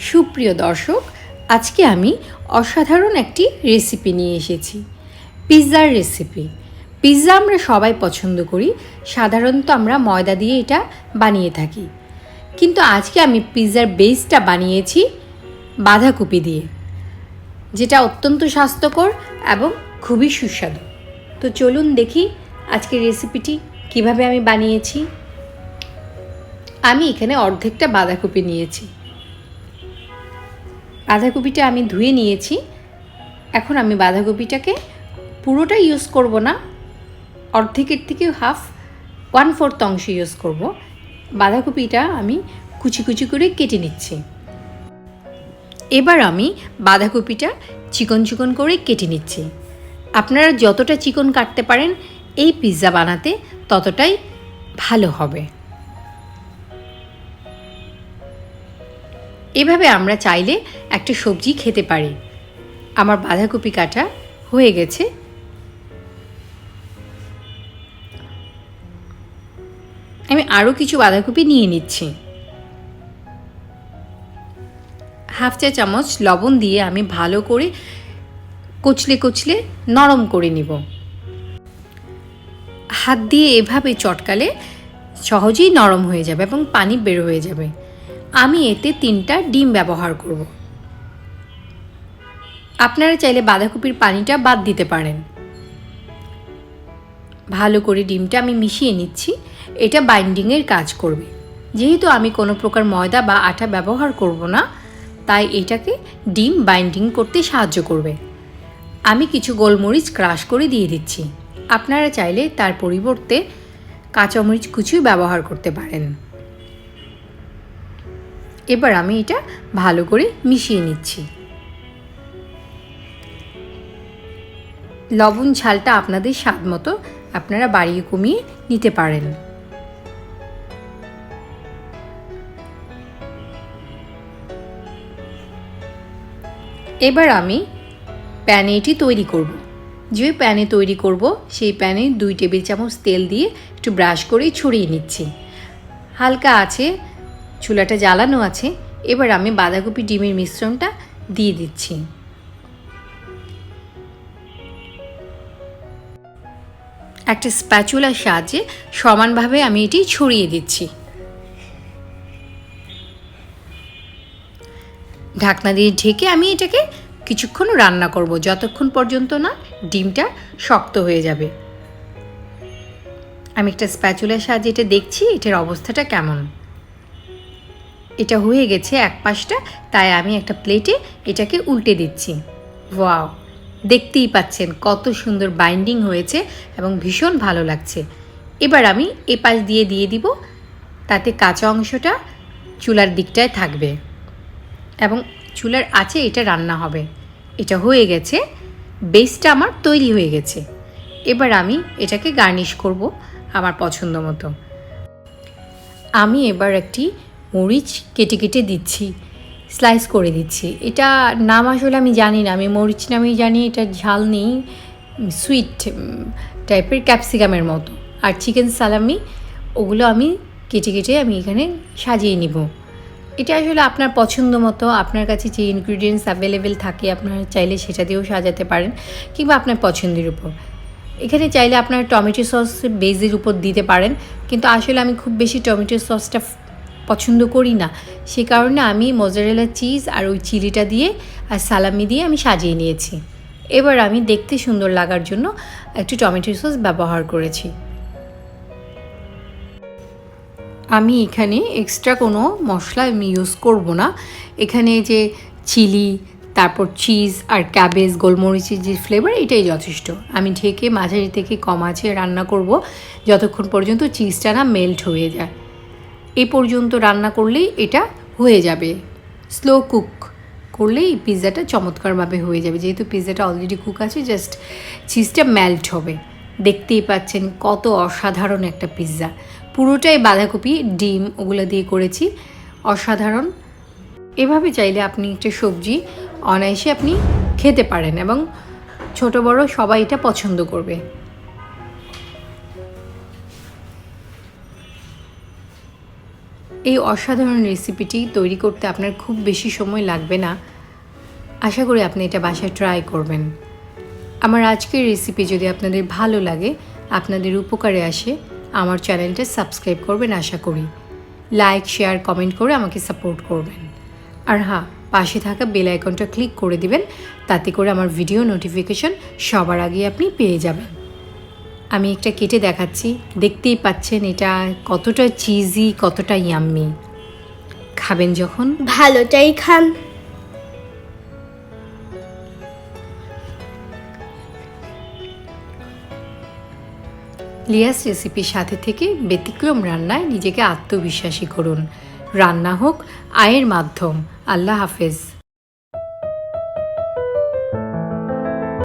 সুপ্রিয় দর্শক, আজকে আমি অসাধারণ একটি রেসিপি নিয়ে এসেছি, পিৎজার রেসিপি। পিৎজা আমরা সবাই পছন্দ করি, সাধারণত আমরা ময়দা দিয়ে এটা বানিয়ে থাকি, কিন্তু আজকে আমি পিৎজার বেসটা বানিয়েছি বাঁধাকপি দিয়ে, যেটা অত্যন্ত স্বাস্থ্যকর এবং খুবই সুস্বাদু। তো চলুন দেখি আজকের রেসিপিটি কিভাবে আমি বানিয়েছি। আমি এখানে অর্ধেকটা বাঁধাকপি নিয়েছি। বাঁধাকপিটা আমি ধুয়ে নিয়েছি। এখন আমি বাঁধাকপিটাকে পুরোটা ইউজ করব না, অর্ধেকের থেকে 1/4 অংশ ইউজ করব। বাঁধাকপিটা আমি কুচি কুচি করে কেটে নিচ্ছি। এবার আমি বাঁধাকপিটা চিকন চিকন করে কেটে নিচ্ছি। আপনারা যতটা চিকন কাটতে পারেন এই পিৎজা বানাতে ততটাই ভালো হবে। এভাবে আমরা চাইলে একটা সবজি খেতে পারি। আমার বাঁধাকপি কাটা হয়ে গেছে। আমি আরও কিছু বাঁধাকপি নিয়ে নিচ্ছি। 1/2 চা চামচ লবণ দিয়ে আমি ভালো করে কচলে কচলে নরম করে নিব। হাত দিয়ে এভাবে চটকালে সহজেই নরম হয়ে যাবে এবং পানি বের হয়ে যাবে। আমি এতে 3টা ডিম ব্যবহার করব। আপনারা চাইলে বাঁধাকপির পানিটা বাদ দিতে পারেন। ভালো করে ডিমটা আমি মিশিয়ে নিচ্ছি। এটা বাইন্ডিংয়ের কাজ করবে। যেহেতু আমি কোনো প্রকার ময়দা বা আটা ব্যবহার করব না, তাই এটাকে ডিম বাইন্ডিং করতে সাহায্য করবে। আমি কিছু গোলমরিচ ক্রাশ করে দিয়ে দিচ্ছি। আপনারা চাইলে তার পরিবর্তে কাঁচামরিচ কুচিও ব্যবহার করতে পারেন। এবার আমি এটা ভালো করে মিশিয়ে নিচ্ছি। লবণ ঝালটা আপনাদের স্বাদ মতো আপনারা বাড়িয়ে কমিয়ে নিতে পারেন। এবার আমি প্যানে এটি তৈরি করব। যে প্যানে তৈরি করব সেই প্যানে 2 টেবিল চামচ তেল দিয়ে একটু ব্রাশ করে ছড়িয়ে নিচ্ছি। হালকা আছে, চুলাটা জ্বালানো আছে। এবার আমি বাঁধাকপি ডিমের মিশ্রণটা দিয়ে দিচ্ছি। একটা স্প্যাচুলার সাহায্যে সমানভাবে আমি এটি ছড়িয়ে দিচ্ছি। ঢাকনা দিয়ে ঢেকে আমি এটাকে কিছুক্ষণ রান্না করব, যতক্ষণ পর্যন্ত না ডিমটা শক্ত হয়ে যাবে। আমি একটা স্প্যাচুলার সাহায্যে এটা দেখছি এটার অবস্থাটা কেমন। এটা হয়ে গেছে এক পাশটা, তাই আমি একটা প্লেটে এটাকে উল্টে দিচ্ছি। ওয়াও, দেখতেই পাচ্ছেন কত সুন্দর বাইন্ডিং হয়েছে এবং ভীষণ ভালো লাগছে। এবার আমি এ পাশ দিয়ে দিব, তাতে কাঁচা অংশটা চুলার দিকটায় থাকবে এবং চুলার আঁচে এটা রান্না হবে। এটা হয়ে গেছে, বেসটা আমার তৈরি হয়ে গেছে। এবার আমি এটাকে গার্নিশ করব আমার পছন্দ মতো। আমি এবার একটি মরিচ কেটে কেটে দিচ্ছি, স্লাইস করে দিচ্ছি। এটা নাম আসলে আমি জানি না, আমি মরিচ নামেই জানি। এটা ঝাল নেই, সুইট টাইপের ক্যাপসিকামের মতো। আর চিকেন সালামি ওগুলো আমি কেটে কেটে আমি এখানে সাজিয়ে নিব। এটা আসলে আপনার পছন্দ মতো, আপনার কাছে যে ইনগ্রিডিয়েন্টস অ্যাভেলেবেল থাকে আপনারা চাইলে সেটা দিয়েও সাজাতে পারেন, কিংবা আপনার পছন্দের উপর। এখানে চাইলে আপনার টমেটো সস বেজের উপর দিতে পারেন, কিন্তু আসলে আমি খুব বেশি টমেটো সসটা পছন্দ করি না। সে কারণে আমি মোজারেলা চিজ আর ওই চিলিটা দিয়ে আর সালামি দিয়ে আমি সাজিয়ে নিয়েছি। এবার আমি দেখতে সুন্দর লাগার জন্য একটু টমেটো সস ব্যবহার করেছি। আমি এখানে এক্সট্রা কোনো মশলা আমি ইউজ করব না। এখানে যে চিলি, তারপর চিজ আর ক্যাবেজ, গোলমরিচের যে ফ্লেভার, এটাই যথেষ্ট। আমি ঢেকে মাঝারি থেকে কম আঁচে রান্না করব যতক্ষণ পর্যন্ত চিজটা না মেল্ট হয়ে যায়। এই পর্যন্ত রান্না করলেই এটা হয়ে যাবে। স্লো কুক করলেই পিৎজাটা চমৎকারভাবে হয়ে যাবে। যেহেতু পিৎজাটা অলরেডি কুক আছে, জাস্ট চিজটা মেল্ট হবে। দেখতেই পাচ্ছেন কত অসাধারণ একটা পিৎজা। পুরোটাই বাঁধাকপি, ডিম ওগুলো দিয়ে করেছি, অসাধারণ। এভাবে চাইলে আপনি একটা সবজি অনায়াসে আপনি খেতে পারেন এবং ছোট বড় সবাই এটা পছন্দ করবে। এই অসাধারণ রেসিপিটি তৈরি করতে আপনার খুব বেশি সময় লাগবে না। আশা করি আপনি এটা বাসায় ট্রাই করবেন। আমার আজকের রেসিপি যদি আপনাদের ভালো লাগে, আপনাদের উপকারে আসে, আমার চ্যানেলটা সাবস্ক্রাইব করবেন আশা করি। লাইক, শেয়ার, কমেন্ট করে আমাকে সাপোর্ট করবেন। আর হ্যাঁ, পাশে থাকা বেল আইকনটা ক্লিক করে দিবেন, তাতে করে আমার ভিডিও নোটিফিকেশন সবার আগে আপনি পেয়ে যাবেন। আমি একটা কেটে দেখাচ্ছি, দেখতেই পাচ্ছেন এটা কতটা চিজি, কতটা ইয়াম্মি। খাবেন যখন ভালোটাই খান। লিয়াস রেসিপির সাথে থেকে ব্যতিক্রম রান্নায় নিজেকে আত্মবিশ্বাসী করুন। রান্না হোক আয়ের মাধ্যম। আল্লাহ হাফেজ।